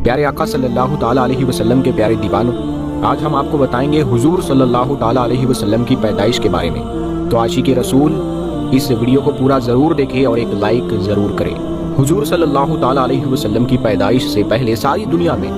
پیارے آقا صلی اللہ تعالیٰ علیہ وسلم کے پیارے دیوانوں، آج ہم آپ کو بتائیں گے حضور صلی اللہ تعالیٰ علیہ وسلم کی پیدائش کے بارے میں۔ تو عاشق رسول اس ویڈیو کو پورا ضرور دیکھیں اور ایک لائک ضرور کریں۔ حضور صلی اللہ تعالیٰ علیہ وسلم کی پیدائش سے پہلے ساری دنیا میں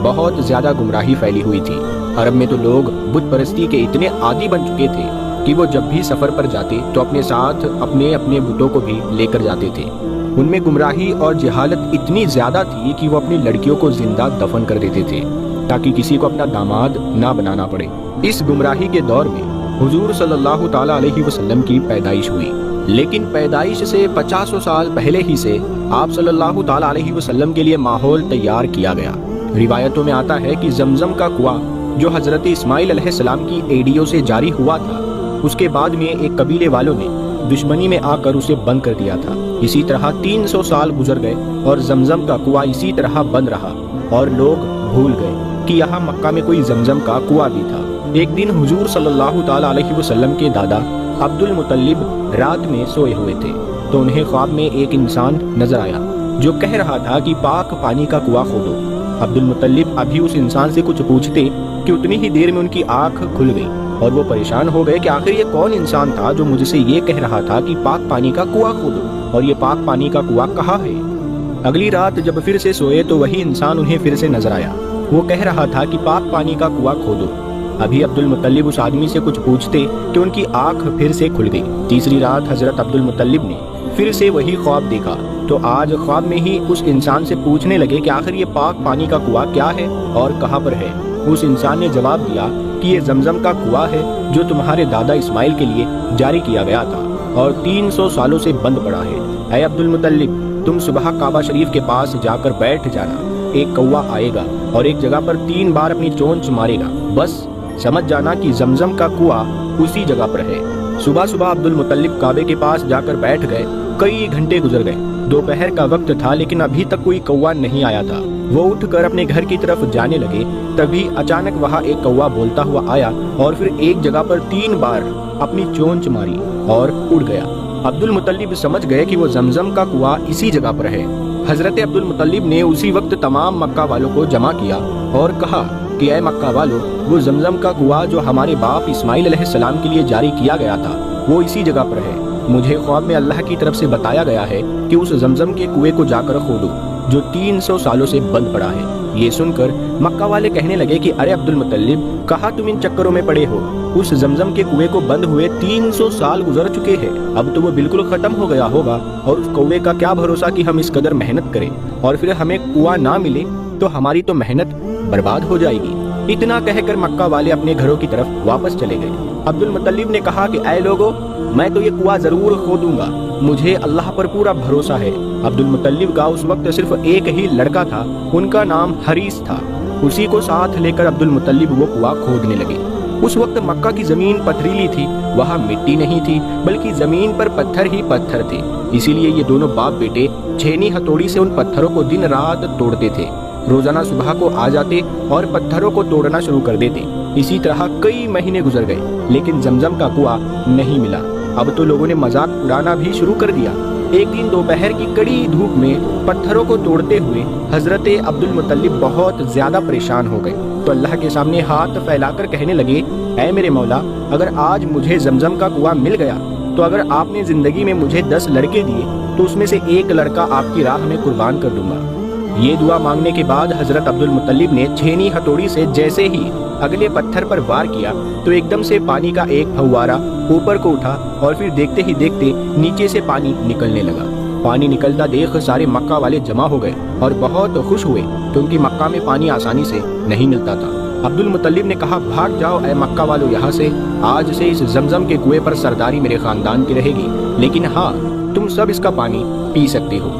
بہت زیادہ گمراہی پھیلی ہوئی تھی۔ عرب میں تو لوگ بت پرستی کے اتنے عادی بن چکے تھے کہ وہ جب بھی سفر پر جاتے تو اپنے ساتھ اپنے بتوں کو بھی لے کر جاتے تھے۔ ان میں گمراہی اور جہالت اتنی زیادہ تھی کہ وہ اپنی لڑکیوں کو زندہ دفن کر دیتے تھے تاکہ کسی کو اپنا داماد نہ بنانا پڑے۔ اس گمراہی کے دور میں حضور صلی اللہ تعالیٰ علیہ وسلم کی پیدائش ہوئی، لیکن پیدائش سے 50 سال پہلے ہی سے آپ صلی اللہ تعالیٰ علیہ وسلم کے لیے ماحول تیار کیا گیا۔ روایتوں میں آتا ہے کہ زمزم کا کنواں جو حضرت اسماعیل علیہ السلام کی ایڈیوں سے جاری ہوا تھا، اس کے بعد میں ایک قبیلے والوں نے دشمنی میں آ کر اسے بند کر دیا تھا۔ اسی طرح 300 سال گزر گئے اور زمزم کا کنواں اسی طرح بند رہا اور لوگ بھول گئے کہ یہاں مکہ میں کوئی زمزم کا کنواں بھی تھا۔ ایک دن حضور صلی اللہ تعالیٰ علیہ وسلم کے دادا عبد المطلب رات میں سوئے ہوئے تھے تو انہیں خواب میں ایک انسان نظر آیا جو کہہ رہا تھا کہ پاک پانی کا کنواں کھودو۔ عبد المطلب ابھی اس انسان سے کچھ پوچھتے کہ اتنی ہی دیر میں ان کی آنکھ کھل گئی اور وہ پریشان ہو گئے کہ آخر یہ کون انسان تھا جو مجھ سے یہ کہہ رہا تھا کہ پاک پانی کا کنواں کھودو، اور یہ پاک پانی کا کنواں کہاں ہے؟ اگلی رات جب پھر سے سوئے تو وہی انسان انہیں پھر سے نظر آیا، وہ کہہ رہا تھا کہ پاک پانی کا کنواں کھودو۔ ابھی عبد المطلب اس آدمی سے کچھ پوچھتے کہ ان کی آنکھ پھر سے کھل گئی۔ تیسری رات حضرت عبد المطلب نے پھر سے وہی خواب دیکھا تو آج خواب میں ہی اس انسان سے پوچھنے لگے کہ آخر یہ پاک پانی کا کنواں کیا ہے اور کہاں پر ہے؟ اس انسان نے جواب دیا کہ یہ زمزم کا کنواں ہے جو تمہارے دادا اسماعیل کے لیے جاری کیا گیا تھا اور 300 سالوں سے بند پڑا ہے۔ اے عبد المطلب، تم صبح کعبہ شریف کے پاس جا کر بیٹھ جانا، ایک کوا آئے گا اور ایک جگہ پر 3 بار اپنی چونچ مارے گا، بس سمجھ جانا کہ زمزم کا کنواں اسی جگہ پر ہے۔ صبح عبد المطلب کعبے کے پاس جا کر بیٹھ گئے۔ کئی گھنٹے گزر گئے، دوپہر کا وقت تھا لیکن ابھی تک کوئی کوا نہیں آیا تھا۔ وہ اٹھ کر اپنے گھر کی طرف جانے لگے، تبھی اچانک وہاں ایک کوا بولتا ہوا آیا اور پھر ایک جگہ پر 3 بار اپنی چونچ ماری اور اڑ گیا۔ عبد المطلب سمجھ گئے کہ وہ زمزم کا کنواں اسی جگہ پر ہے۔ حضرت عبد المطلب نے اسی وقت تمام مکہ والوں کو جمع کیا اور کہا کہ اے مکہ والو، وہ زمزم کا کنواں جو ہمارے باپ اسماعیل علیہ السلام کے لیے جاری کیا گیا تھا وہ اسی جگہ پر ہے۔ مجھے خواب میں اللہ کی طرف سے بتایا گیا ہے کہ اس زمزم کے کنویں کو جا کر کھودو جو 300 سالوں سے بند پڑا ہے۔ یہ سن کر مکہ والے کہنے لگے کہ ارے عبد المطلب، کہاں تم ان چکروں میں پڑے ہو؟ اس زمزم کے کنویں کو بند ہوئے 300 سال گزر چکے ہیں، اب تو وہ بالکل ختم ہو گیا ہوگا، اور اس کنویں کا کیا بھروسہ کہ ہم اس قدر محنت کریں اور پھر ہمیں کنواں نہ ملے تو ہماری تو محنت برباد ہو جائے گی۔ اتنا کہہ کر مکہ والے اپنے گھروں کی طرف واپس چلے گئے۔ عبد المطلب نے کہا کہ اے لوگو، میں تو یہ کنواں ضرور کھودوں گا، مجھے اللہ پر پورا بھروسہ ہے۔ عبد المطلب کا اس وقت صرف ایک ہی لڑکا تھا، ان کا نام حریث تھا۔ اسی کو ساتھ لے کر عبد المطلب وہ کنواں کھودنے لگے۔ اس وقت مکہ کی زمین پتھریلی تھی، وہاں مٹی نہیں تھی بلکہ زمین پر پتھر ہی پتھر تھے، اسی لیے یہ دونوں باپ بیٹے چھینی ہتھوڑی سے ان پتھروں کو دن رات توڑتے تھے۔ روزانہ صبح کو آ جاتے اور پتھروں کو توڑنا شروع کر دیتے۔ اسی طرح کئی مہینے گزر گئے لیکن زمزم کا کنواں نہیں ملا۔ اب تو لوگوں نے مذاق اڑانا بھی شروع کر دیا۔ ایک دن دوپہر کی کڑی دھوپ میں پتھروں کو توڑتے ہوئے حضرت عبد المطلب بہت زیادہ پریشان ہو گئے تو اللہ کے سامنے ہاتھ پھیلا کر کہنے لگے، اے میرے مولا، اگر آج مجھے زمزم کا کنواں مل گیا تو اگر آپ نے زندگی میں مجھے 10 لڑکے دیے تو اس میں سے ایک لڑکا آپ کی راہ میں قربان کر دوں گا۔ یہ دعا مانگنے کے بعد حضرت عبد المطلب نے چھینی ہتھوڑی سے جیسے ہی اگلے پتھر پر وار کیا تو ایک دم سے پانی کا ایک پھوارا اوپر کو اٹھا اور پھر دیکھتے ہی دیکھتے نیچے سے پانی نکلنے لگا۔ پانی نکلتا دیکھ سارے مکہ والے جمع ہو گئے اور بہت خوش ہوئے کیونکہ مکہ میں پانی آسانی سے نہیں ملتا تھا۔ عبد المطلب نے کہا، بھاگ جاؤ اے مکہ والو یہاں سے، آج سے اس زمزم کے کنویں پر سرداری میرے خاندان کی رہے گی، لیکن ہاں، تم سب اس کا پانی پی سکتے ہو۔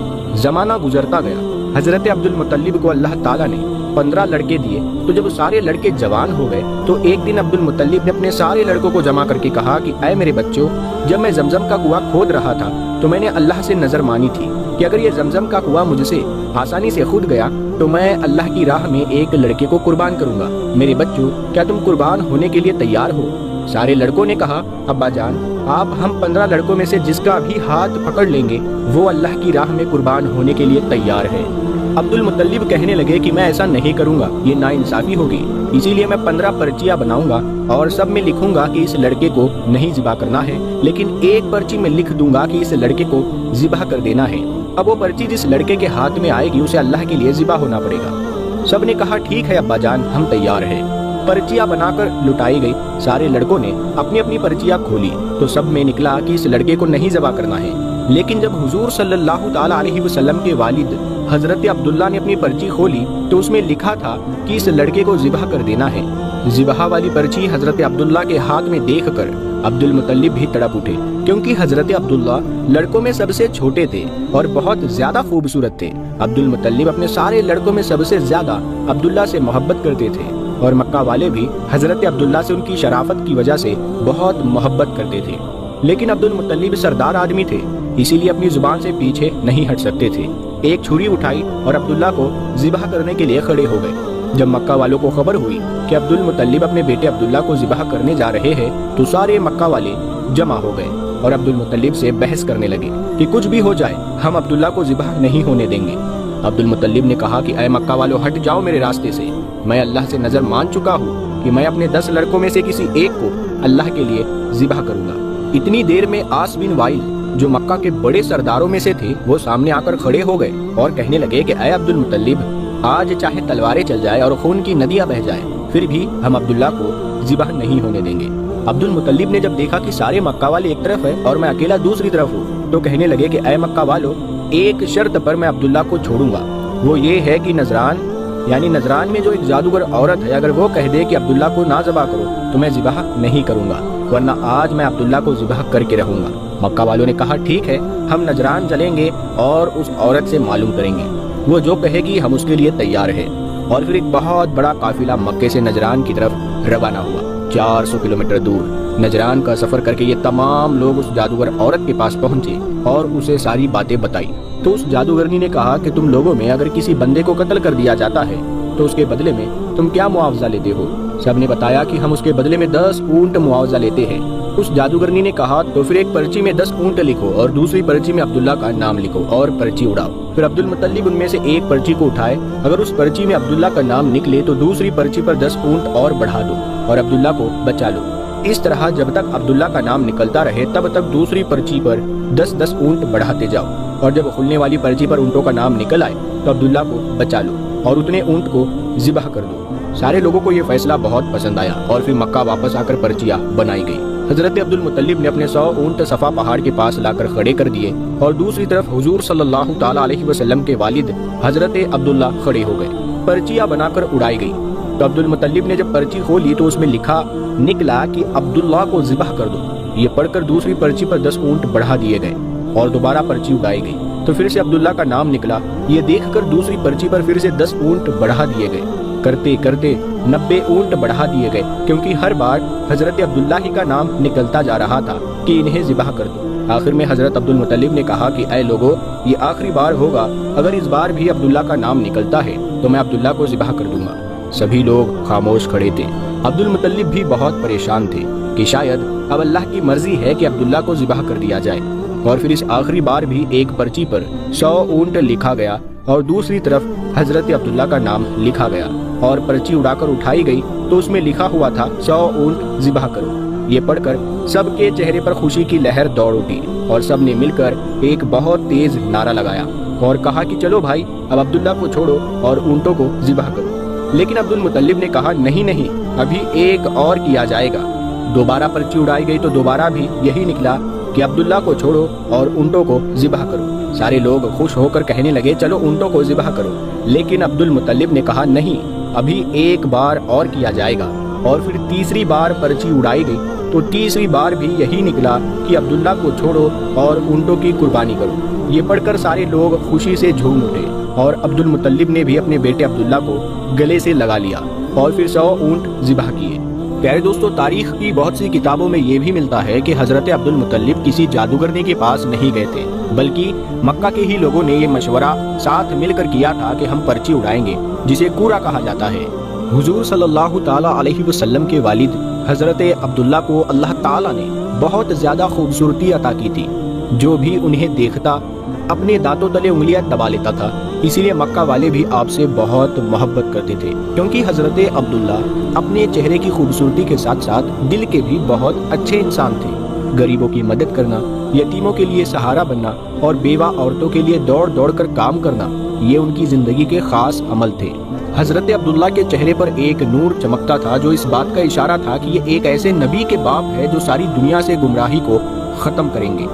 زمانہ گزرتا گیا۔ حضرت عبد المطلب کو اللہ تعالیٰ نے 15 لڑکے دیے تو جب سارے لڑکے جوان ہو گئے تو ایک دن عبد المطلب نے اپنے سارے لڑکوں کو جمع کر کے کہا کہ اے میرے بچوں، جب میں زمزم کا کنواں کھود رہا تھا تو میں نے اللہ سے نظر مانی تھی کہ اگر یہ زمزم کا کنواں مجھ سے آسانی سے کھود گیا تو میں اللہ کی راہ میں ایک لڑکے کو قربان کروں گا۔ میرے بچوں، کیا تم قربان ہونے کے لیے تیار ہو؟ سارے لڑکوں نے کہا، ابا جان، آپ ہم 15 لڑکوں میں سے جس کا بھی ہاتھ پکڑ لیں گے وہ اللہ کی راہ میں قربان ہونے کے لیے تیار ہے۔ عبد المطلب کہنے لگے کہ میں ایسا نہیں کروں گا، یہ ناانصافی ہوگی، اسی لیے میں 15 پرچیاں بناؤں گا اور سب میں لکھوں گا کہ اس لڑکے کو نہیں ذبح کرنا ہے، لیکن ایک پرچی میں لکھ دوں گا کہ اس لڑکے کو ذبح کر دینا ہے۔ اب وہ پرچی جس لڑکے کے ہاتھ میں آئے گی اسے اللہ کے لیے ذبح ہونا پڑے گا۔ سب نے کہا ٹھیک ہے ابا جان، ہم تیار ہیں۔ پرچیاں بنا کر لٹائی گئی، سارے لڑکوں نے اپنی اپنی پرچیاں کھولی تو سب میں نکلا کہ اس لڑکے کو نہیں ذبح کرنا ہے، لیکن جب حضور صلی اللہ تعالی علیہ وسلم کے والد حضرت عبداللہ نے اپنی پرچی کھولی تو اس میں لکھا تھا کہ اس لڑکے کو ذبح کر دینا ہے۔ ذبح والی پرچی حضرت عبداللہ کے ہاتھ میں دیکھ کر عبد المطلب بھی تڑپ اٹھے، کیونکہ حضرت عبداللہ لڑکوں میں سب سے چھوٹے تھے اور بہت زیادہ خوبصورت تھے۔ عبد المطلب اپنے سارے لڑکوں میں سب سے زیادہ عبداللہ سے محبت کرتے تھے، اور مکہ والے بھی حضرت عبداللہ سے ان کی شرافت کی وجہ سے بہت محبت کرتے تھے۔ لیکن عبد المطلب سردار آدمی تھے، اسی لیے اپنی زبان سے پیچھے نہیں ہٹ سکتے تھے۔ ایک چھری اٹھائی اور عبداللہ کو ذبح کرنے کے لیے کھڑے ہو گئے۔ جب مکہ والوں کو خبر ہوئی کہ عبد المطلب اپنے بیٹے عبداللہ کو ذبح کرنے جا رہے ہیں تو سارے مکہ والے جمع ہو گئے اور عبد المطلب سے بحث کرنے لگے کہ کچھ بھی ہو جائے ہم عبداللہ کو ذبح نہیں ہونے دیں گے۔ عبد المطلب نے کہا کہ اے مکہ والوں، ہٹ جاؤ میرے راستے سے، میں اللہ سے نظر مان چکا ہوں کہ میں اپنے 10 لڑکوں میں سے کسی ایک کو اللہ کے لیے ذبح کروں گا۔ اتنی دیر میں عاص بن وائل جو مکہ کے بڑے سرداروں میں سے تھے وہ سامنے آ کر کھڑے ہو گئے اور کہنے لگے کہ اے عبد المطلب، آج چاہے تلواریں چل جائے اور خون کی ندیاں بہہ جائیں پھر بھی ہم عبداللہ کو ذبح نہیں ہونے دیں گے۔ عبد المطلب نے جب دیکھا کہ سارے مکہ والے ایک طرف ہیں اور میں اکیلا دوسری طرف ہوں تو کہنے لگے کہ اے مکہ والو، ایک شرط پر میں عبداللہ کو چھوڑوں گا، وہ یہ ہے کہ نجران میں جو ایک جادوگر عورت ہے اگر وہ کہہ دے کہ عبداللہ کو نہ ذبح کرو تو میں ذبح نہیں کروں گا، ورنہ آج میں عبداللہ کو ذبح کر کے رہوں گا۔ مکہ والوں نے کہا ٹھیک ہے، ہم نجران چلیں گے اور اس عورت سے معلوم کریں گے، وہ جو کہے گی ہم اس کے لیے تیار ہیں۔ اور پھر ایک بہت بڑا قافلہ مکے سے نجران کی طرف روانہ ہوا۔ 400 کلومیٹر دور نجران کا سفر کر کے یہ تمام لوگ اس جادوگر عورت کے پاس پہنچے اور اسے ساری باتیں بتائی تو اس جادوگرنی نے کہا کہ تم لوگوں میں اگر کسی بندے کو قتل کر دیا جاتا ہے تو اس کے بدلے میں تم کیا معاوضہ لیتے ہو؟ سب نے بتایا کہ ہم اس کے بدلے میں 10 اونٹ معاوضہ لیتے ہیں۔ اس جادوگرنی نے کہا تو پھر ایک پرچی میں 10 اونٹ لکھو اور دوسری پرچی میں عبداللہ کا نام لکھو اور پرچی اڑاؤ۔ پھر عبد المطلب ان میں سے ایک پرچی کو اٹھائے، اگر اس پرچی میں عبداللہ کا نام نکلے تو دوسری پرچی پر 10 اونٹ اور بڑھا دو اور عبداللہ کو بچا لو۔ اس طرح جب تک عبداللہ کا نام نکلتا رہے تب تک دوسری پرچی پر 10 اونٹ بڑھاتے جاؤ، اور جب کھلنے والی پرچی پر اونٹوں کا نام نکل آئے تو عبداللہ کو بچا لو اور اتنے اونٹ کو ذبح کر دو۔ سارے لوگوں کو یہ فیصلہ بہت پسند آیا اور پھر مکہ واپس آ کر پرچیاں بنائی گئی۔ حضرت عبد المطلب نے اپنے 100 اونٹ صفا پہاڑ کے پاس لا کر کھڑے کر دیے اور دوسری طرف حضور صلی اللہ تعالی علیہ وسلم کے والد حضرت عبداللہ کھڑے ہو گئے۔ پرچیاں بنا کر اڑائی گئی تو عبد المطلب نے جب پرچی کھولی تو اس میں لکھا نکلا کہ عبداللہ کو ذبح کر دو۔ یہ پڑھ کر دوسری پرچی پر 10 اونٹ بڑھا دیے گئے اور دوبارہ پرچی اڑائی گئی تو پھر سے عبداللہ کا نام نکلا۔ یہ دیکھ کر دوسری پرچی پر پھر سے 10 اونٹ بڑھا دیے گئے، کرتے کرتے 90 اونٹ بڑھا دیے گئے، کیونکہ ہر بار حضرت عبداللہ ہی کا نام نکلتا جا رہا تھا کہ انہیں ذبح کر دو۔ آخر میں حضرت عبد المطلب نے کہا کہ اے لوگو، یہ آخری بار ہوگا، اگر اس بار بھی عبداللہ کا نام نکلتا ہے تو میں عبداللہ کو ذبح کر دوں گا۔ سبھی لوگ خاموش کھڑے تھے۔ عبد المطلب بھی بہت پریشان تھے کہ شاید اب اللہ کی مرضی ہے کہ عبداللہ کو ذبح کر دیا جائے۔ اور پھر اس آخری بار بھی ایک پرچی پر 100 اونٹ لکھا گیا اور دوسری طرف حضرت عبداللہ کا نام لکھا گیا اور پرچی اڑا کر اٹھائی گئی تو اس میں لکھا ہوا تھا 100 اونٹ ذبح کرو۔ یہ پڑھ کر سب کے چہرے پر خوشی کی لہر دوڑ اٹھی اور سب نے مل کر ایک بہت تیز نعرہ لگایا اور کہا کہ چلو بھائی، اب عبداللہ کو چھوڑو اور اونٹوں کو ذبح کرو۔ لیکن عبد المطلب نے کہا نہیں، ابھی ایک اور کیا جائے گا۔ دوبارہ پرچی اڑائی گئی تو دوبارہ بھی یہی نکلا کہ عبداللہ کو چھوڑو اور اونٹوں کو ذبح کرو۔ سارے لوگ خوش ہو کر کہنے لگے چلو اونٹوں کو ذبح کرو، لیکن عبد المطلب نے کہا نہیں، ابھی ایک بار اور کیا جائے گا۔ اور پھر تیسری بار پرچی اڑائی گئی تو تیسری بار بھی یہی نکلا کہ عبداللہ کو چھوڑو اور اونٹوں کی قربانی کرو۔ یہ پڑھ کر سارے لوگ خوشی سے جھوم اٹھے اور عبد المطلب نے بھی اپنے بیٹے عبداللہ کو گلے سے لگا لیا اور پھر 100 اونٹ ذبح کیے۔ پیارے دوستو، تاریخ کی بہت سی کتابوں میں یہ بھی ملتا ہے کہ حضرت عبد المطلب کسی جادوگرنی کے پاس نہیں گئے تھے، بلکہ مکہ کے ہی لوگوں نے یہ مشورہ ساتھ مل کر کیا تھا کہ ہم پرچی اڑائیں گے، جسے کورا کہا جاتا ہے۔ حضور صلی اللہ تعالی علیہ وسلم کے والد حضرت عبداللہ کو اللہ تعالیٰ نے بہت زیادہ خوبصورتی عطا کی تھی۔ جو بھی انہیں دیکھتا اپنے دانتوں تلے انگلیاں دبا لیتا تھا اسی لیے مکہ والے بھی آپ سے بہت محبت کرتے تھے، کیونکہ حضرت عبداللہ اپنے چہرے کی خوبصورتی کے ساتھ ساتھ دل کے بھی بہت اچھے انسان تھے۔ غریبوں کی مدد کرنا، یتیموں کے لیے سہارا بننا اور بیوہ عورتوں کے لیے دوڑ دوڑ کر کام کرنا، یہ ان کی زندگی کے خاص عمل تھے۔ حضرت عبداللہ کے چہرے پر ایک نور چمکتا تھا جو اس بات کا اشارہ تھا کہ یہ ایک ایسے نبی کے باپ ہے جو ساری دنیا سے گمراہی کو ختم کریں گے۔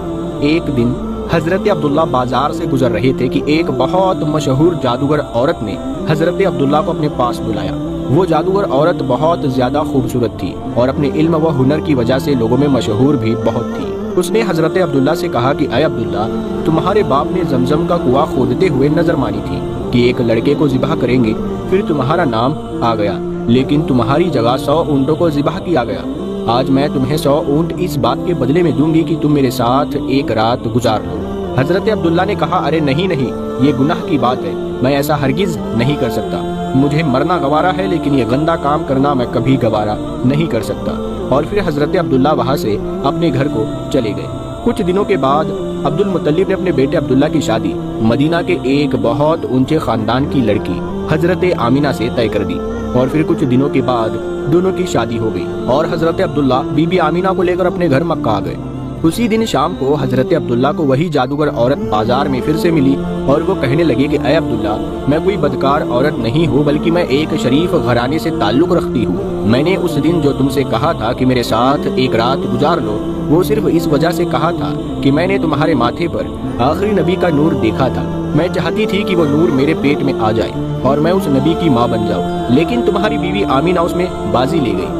ایک دن حضرت عبداللہ بازار سے گزر رہے تھے کہ ایک بہت مشہور جادوگر عورت نے حضرت عبداللہ کو اپنے پاس بلایا۔ وہ جادوگر عورت بہت زیادہ خوبصورت تھی اور اپنے علم و ہنر کی وجہ سے لوگوں میں مشہور بھی بہت تھی۔ اس نے حضرت عبداللہ سے کہا کہ اے عبداللہ، تمہارے باپ نے زمزم کا کنواں کھودتے ہوئے نظر مانی تھی کہ ایک لڑکے کو ذبح کریں گے، پھر تمہارا نام آ گیا، لیکن تمہاری جگہ 100 اونٹوں کو ذبح کیا گیا۔ آج میں تمہیں 100 اونٹ اس بات کے بدلے میں دوں گی کہ تم میرے ساتھ ایک رات گزار لو۔ حضرت عبداللہ نے کہا، ارے نہیں، یہ گناہ کی بات ہے، میں ایسا ہرگز نہیں کر سکتا۔ مجھے مرنا گوارا ہے، لیکن یہ گندا کام کرنا میں کبھی گوارا نہیں کر سکتا۔ اور پھر حضرت عبداللہ وہاں سے اپنے گھر کو چلے گئے۔ کچھ دنوں کے بعد عبد المطلب نے اپنے بیٹے عبداللہ کی شادی مدینہ کے ایک بہت اونچے خاندان کی لڑکی حضرت آمینہ سے طے کر دی، اور پھر کچھ دنوں کے بعد دونوں کی شادی ہو گئی اور حضرت عبداللہ بی بی آمینہ کو لے کر اپنے گھر مکہ آ گئے۔ اسی دن شام کو حضرت عبداللہ کو وہی جادوگر عورت بازار میں پھر سے ملی اور وہ کہنے لگی کہ اے عبداللہ، میں کوئی بدکار عورت نہیں ہوں، بلکہ میں ایک شریف گھرانے سے تعلق رکھتی ہوں۔ میں نے اس دن جو تم سے کہا تھا کہ میرے ساتھ ایک رات گزار لو، وہ صرف اس وجہ سے کہا تھا کہ میں نے تمہارے ماتھے پر آخری نبی کا نور دیکھا تھا۔ میں چاہتی تھی کہ وہ نور میرے پیٹ میں آ جائے اور میں اس نبی کی ماں بن جاؤں، لیکن تمہاری بیوی آمینہ اس میں بازی لے گئی۔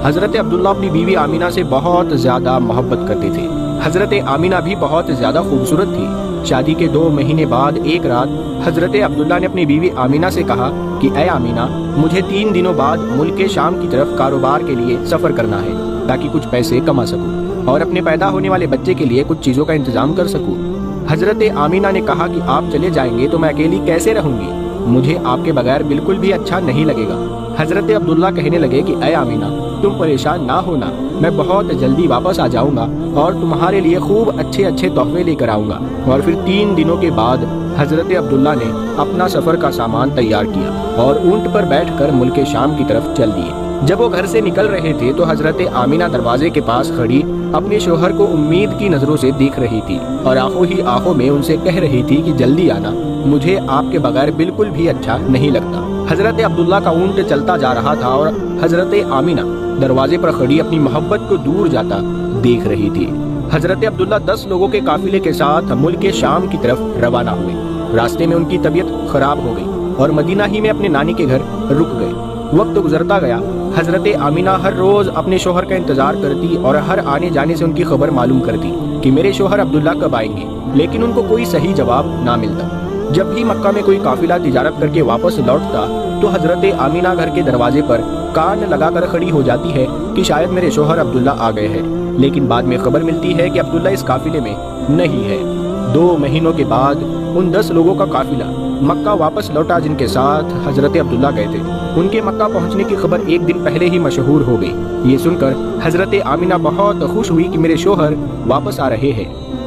حضرت عبداللہ اپنی بیوی آمینہ سے بہت زیادہ محبت کرتے تھے۔ حضرت آمینہ بھی بہت زیادہ خوبصورت تھی۔ شادی کے 2 مہینے بعد ایک رات حضرت عبداللہ نے اپنی بیوی آمینہ سے کہا کہ اے آمینہ، مجھے 3 دنوں بعد ملک شام کی طرف کاروبار کے لیے سفر کرنا ہے تاکہ کچھ پیسے کما سکوں اور اپنے پیدا ہونے والے بچے کے لیے کچھ چیزوں کا انتظام کر سکوں۔ حضرت آمینہ نے کہا کہ آپ چلے جائیں گے تو میں اکیلی کیسے رہوں گی؟ مجھے آپ کے بغیر بالکل بھی اچھا نہیں لگے گا۔ حضرت عبداللہ کہنے لگے کہ اے آمینہ، تم پریشان نہ ہونا، میں بہت جلدی واپس آ جاؤں گا اور تمہارے لیے خوب اچھے تحفے لے کر آؤں گا۔ اور پھر 3 دنوں کے بعد حضرت عبداللہ نے اپنا سفر کا سامان تیار کیا اور اونٹ پر بیٹھ کر ملک شام کی طرف چل دیے۔ جب وہ گھر سے نکل رہے تھے تو حضرت آمینہ دروازے کے پاس کھڑی اپنے شوہر کو امید کی نظروں سے دیکھ رہی تھی اور آنکھوں ہی آنکھوں میں ان سے کہہ رہی تھی کہ جلدی آنا، مجھے آپ کے بغیر بالکل بھی اچھا نہیں لگتا۔ حضرت عبداللہ کا اونٹ چلتا جا رہا تھا اور حضرت آمینہ دروازے پر کھڑی اپنی محبت کو دور جاتا دیکھ رہی تھی۔ حضرت عبداللہ 10 لوگوں کے قافلے کے ساتھ ملک شام کی طرف روانہ ہوئے۔ راستے میں ان کی طبیعت خراب ہو گئی اور مدینہ ہی میں اپنے نانی کے گھر رک گئے۔ وقت گزرتا گیا، حضرت آمینہ ہر روز اپنے شوہر کا انتظار کرتی اور ہر آنے جانے سے ان کی خبر معلوم کرتی کہ میرے شوہر عبداللہ کب آئیں گے، لیکن ان کو کوئی صحیح جواب نہ ملتا۔ جب بھی مکہ میں کوئی قافلہ تجارت کر کے واپس لوٹتا تو حضرت آمینہ گھر کے دروازے پر کان لگا کر کھڑی ہو جاتی ہے کہ شاید میرے شوہر عبداللہ آ گئے ہیں، لیکن بعد میں خبر ملتی ہے کہ عبداللہ اس قافلے میں نہیں ہے۔ 2 مہینوں کے بعد ان 10 لوگوں کا قافلہ مکہ واپس لوٹا جن کے ساتھ حضرت عبداللہ گئے تھے۔ ان کے مکہ پہنچنے کی خبر ایک دن پہلے ہی مشہور ہو گئی۔ یہ سن کر حضرت آمینہ بہت خوش ہوئی کہ میرے شوہر واپس آ رہے ہیں۔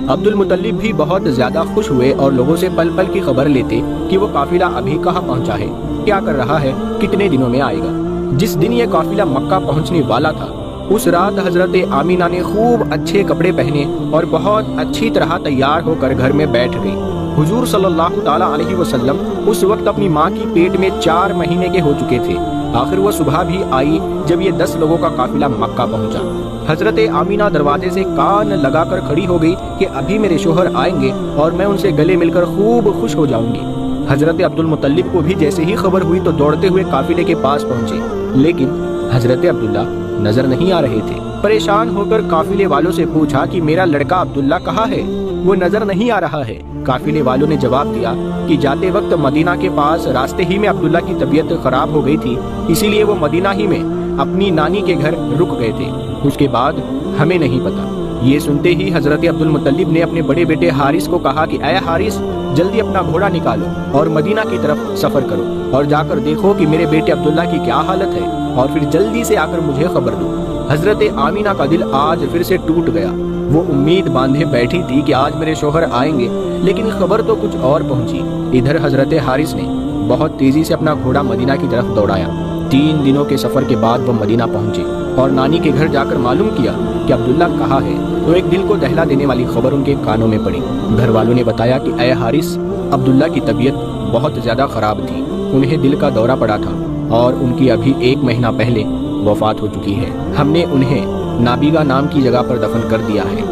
عبد المطلب بھی بہت زیادہ خوش ہوئے اور لوگوں سے پل پل کی خبر لیتے کہ وہ قافلہ ابھی کہاں پہنچا ہے، کیا کر رہا ہے، کتنے دنوں میں آئے گا۔ جس دن یہ قافلہ مکہ پہنچنے والا تھا اس رات حضرت آمینہ نے خوب اچھے کپڑے پہنے اور بہت اچھی طرح تیار ہو کر گھر میں بیٹھ گئی۔ حضور صلی اللہ تعالیٰ علیہ وسلم اس وقت اپنی ماں کی پیٹ میں 4 مہینے کے ہو چکے تھے۔ آخر وہ صبح بھی آئی جب یہ 10 لوگوں کا قافلہ مکہ پہنچا۔ حضرت آمینہ دروازے سے کان لگا کر کھڑی ہو گئی کہ ابھی میرے شوہر آئیں گے اور میں ان سے گلے مل کر خوب خوش ہو جاؤں گی۔ حضرت عبد المطلب کو بھی جیسے ہی خبر ہوئی تو دوڑتے ہوئے قافلے کے پاس پہنچے، لیکن حضرت عبداللہ نظر نہیں آ رہے تھے۔ پریشان ہو کر قافلے والوں سے پوچھا کہ میرا لڑکا عبداللہ کہاں ہے؟ وہ نظر نہیں آ رہا ہے۔ قافلے والوں نے جواب دیا کہ جاتے وقت مدینہ کے پاس راستے ہی میں عبداللہ کی طبیعت خراب ہو گئی تھی، اسی لیے وہ مدینہ ہی میں اپنی نانی کے گھر رک گئے تھے، اس کے بعد ہمیں نہیں پتا۔ یہ سنتے ہی حضرت عبد المطلب نے اپنے بڑے بیٹے حارث کو کہا کہ اے حارث، جلدی اپنا گھوڑا نکالو اور مدینہ کی طرف سفر کرو اور جا کر دیکھو کہ میرے بیٹے عبداللہ کی کیا حالت ہے اور پھر جلدی سے آ کر مجھے خبر دو۔ حضرت آمینہ کا دل آج پھر سے ٹوٹ گیا۔ وہ امید باندھے بیٹھی تھی کہ آج میرے شوہر آئیں گے، لیکن خبر تو کچھ اور پہنچی۔ ادھر حضرت حارث نے بہت تیزی سے اپنا گھوڑا مدینہ کی طرف دوڑایا۔ 3 دنوں کے سفر کے بعد وہ مدینہ پہنچے اور نانی کے گھر جا کر معلوم کیا کہ عبداللہ کہاں ہے، تو ایک دل کو دہلا دینے والی خبر ان کے کانوں میں پڑی۔ گھر والوں نے بتایا کہ اے حارث، عبداللہ کی طبیعت بہت زیادہ خراب تھی، انہیں دل کا دورہ پڑا تھا اور ان کی ابھی 1 مہینہ پہلے وفات ہو چکی ہے۔ ہم نے انہیں نابیگا نام کی جگہ پر دفن کر دیا ہے۔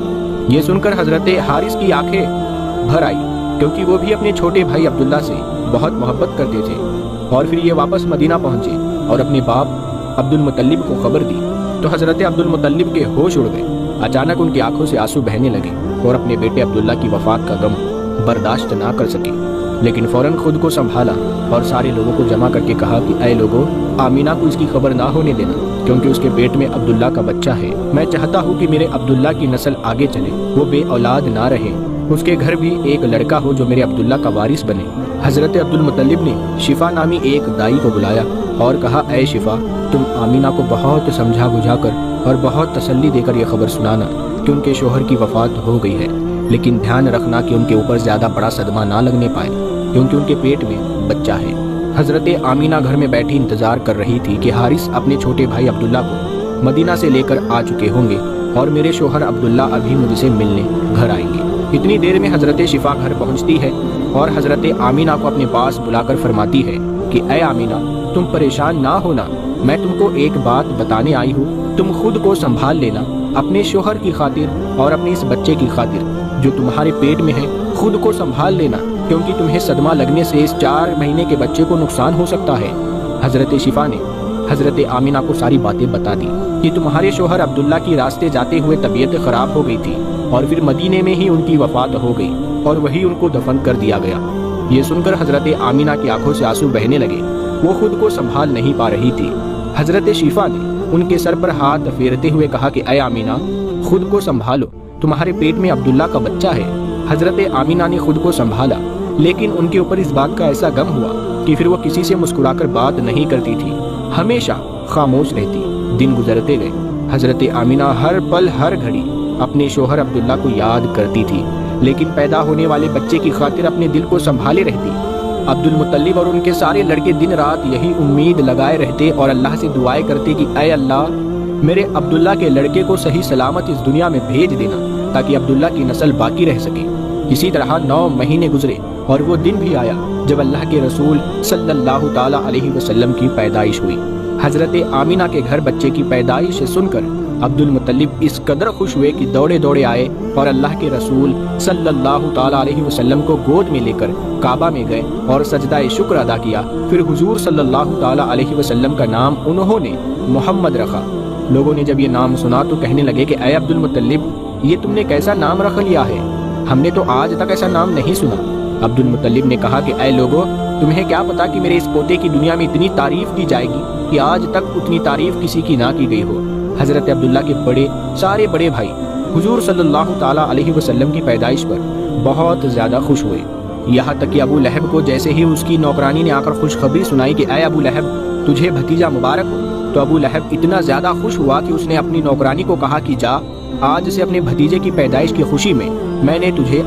یہ سن کر حضرت حارث کی آنکھیں بھر آئی، کیونکہ وہ بھی اپنے چھوٹے بھائی عبداللہ سے بہت محبت کرتے تھے۔ اور پھر یہ واپس مدینہ پہنچے اور اپنے باپ عبد المطلب کو خبر دی تو حضرت عبد المطلب کے ہوش اڑ گئے۔ اچانک ان کی آنکھوں سے آنسو بہنے لگے اور اپنے بیٹے عبداللہ کی وفات کا غم برداشت نہ کر سکے، لیکن فوراً خود کو سنبھالا اور سارے لوگوں کو جمع کر کے کہا کہ اے لوگوں، آمینہ کو اس کی خبر نہ ہونے دینا، کیونکہ اس کے پیٹ میں عبداللہ کا بچہ ہے۔ میں چاہتا ہوں کہ میرے عبداللہ کی نسل آگے چلے، وہ بے اولاد نہ رہے، اس کے گھر بھی ایک لڑکا ہو جو میرے عبداللہ کا وارث بنے۔ حضرت عبد المطلب نے شفا نامی ایک دائی کو بلایا اور کہا اے شفا، تم آمینہ کو بہت سمجھا بجھا کر اور بہت تسلی دے کر یہ خبر سنانا کہ ان کے شوہر کی وفات ہو گئی ہے، لیکن دھیان رکھنا کہ ان کے اوپر زیادہ بڑا صدمہ نہ لگنے پائے، کیونکہ ان کے پیٹ میں بچہ ہے۔ حضرت آمینہ گھر میں بیٹھی انتظار کر رہی تھی کہ حارث اپنے چھوٹے بھائی عبداللہ کو مدینہ سے لے کر آ چکے ہوں گے اور میرے شوہر عبداللہ ابھی مجھ سے ملنے گھر آئیں گے۔ اتنی دیر میں حضرت شفا گھر پہنچتی ہے اور حضرت آمینہ کو اپنے پاس بلا کر فرماتی ہے کہ اے آمینہ، تم پریشان نہ ہونا، میں تم کو ایک بات بتانے آئی ہوں، تم خود کو سنبھال لینا، اپنے شوہر کی خاطر اور اپنے اس بچے کی خاطر جو تمہارے پیٹ میں ہے، خود کو سنبھال لینا، کیونکہ تمہیں صدمہ لگنے سے اس 4 مہینے کے بچے کو نقصان ہو سکتا ہے۔ حضرت شفا نے حضرت آمینہ کو ساری باتیں بتا دی کہ تمہارے شوہر عبداللہ کی راستے جاتے ہوئے طبیعت خراب ہو گئی تھی اور پھر مدینے میں ہی ان کی وفات ہو گئی اور وہی ان کو دفن کر دیا گیا۔ یہ سن کر حضرت آمینہ کی آنکھوں سے آنسو بہنے لگے، وہ خود کو سنبھال نہیں پا رہی تھی۔ حضرت شفا نے ان کے سر پر ہاتھ پھیرتے ہوئے کہا کہ اے آمینہ، خود کو سنبھالو، تمہارے پیٹ میں عبداللہ کا بچہ ہے۔ حضرت آمینہ نے خود کو سنبھالا، لیکن ان کے اوپر اس بات کا ایسا غم ہوا کہ پھر وہ کسی سے مسکرا کر بات نہیں کرتی تھی، ہمیشہ خاموش رہتی۔ دن گزرتے گئے، حضرت آمینہ ہر پل ہر گھڑی اپنے شوہر عبداللہ کو یاد کرتی تھی، لیکن پیدا ہونے والے بچے کی خاطر اپنے دل کو سنبھالے رہتی۔ عبد المطلب اور ان کے سارے لڑکے دن رات یہی امید لگائے رہتے اور اللہ سے دعائیں کرتے کہ اے اللہ، میرے عبداللہ کے لڑکے کو صحیح سلامت اس دنیا میں بھیج دینا تاکہ عبداللہ کی نسل باقی رہ سکے۔ اسی طرح 9 مہینے گزرے اور وہ دن بھی آیا جب اللہ کے رسول صلی اللہ تعالی علیہ وسلم کی پیدائش ہوئی۔ حضرت آمینہ کے گھر بچے کی پیدائش سن کر عبد المطلب اس قدر خوش ہوئے کہ دوڑے دوڑے آئے اور اللہ کے رسول صلی اللہ تعالی علیہ وسلم کو گود میں لے کر کعبہ میں گئے اور سجدہ شکر ادا کیا۔ پھر حضور صلی اللہ تعالی علیہ وسلم کا نام انہوں نے محمد رکھا۔ لوگوں نے جب یہ نام سنا تو کہنے لگے کہ اے عبد المطلب، یہ تم نے کیسا نام رکھ لیا ہے، ہم نے تو آج تک ایسا نام نہیں سنا۔ عبد المطلب نے کہا کہ اے لوگوں، تمہیں کیا پتا کہ میرے اس پوتے کی دنیا میں اتنی تعریف کی جائے گی کہ آج تک اتنی تعریف کسی کی نہ کی گئی ہو۔ حضرت عبداللہ کے سارے بڑے بھائی حضور صلی اللہ تعالی علیہ وسلم کی پیدائش پر بہت زیادہ خوش ہوئے، یہاں تک کہ ابو لہب کو جیسے ہی اس کی نوکرانی نے آ کر خوشخبری سنائی کہ اے ابو لہب، تجھے بھتیجا مبارک ہو، تو ابو لہب اتنا زیادہ خوش ہوا کہ اس نے اپنی نوکرانی کو کہا کہ جا، آج سے اپنے بھتیجے کی پیدائش کی خوشی میں نے تجھے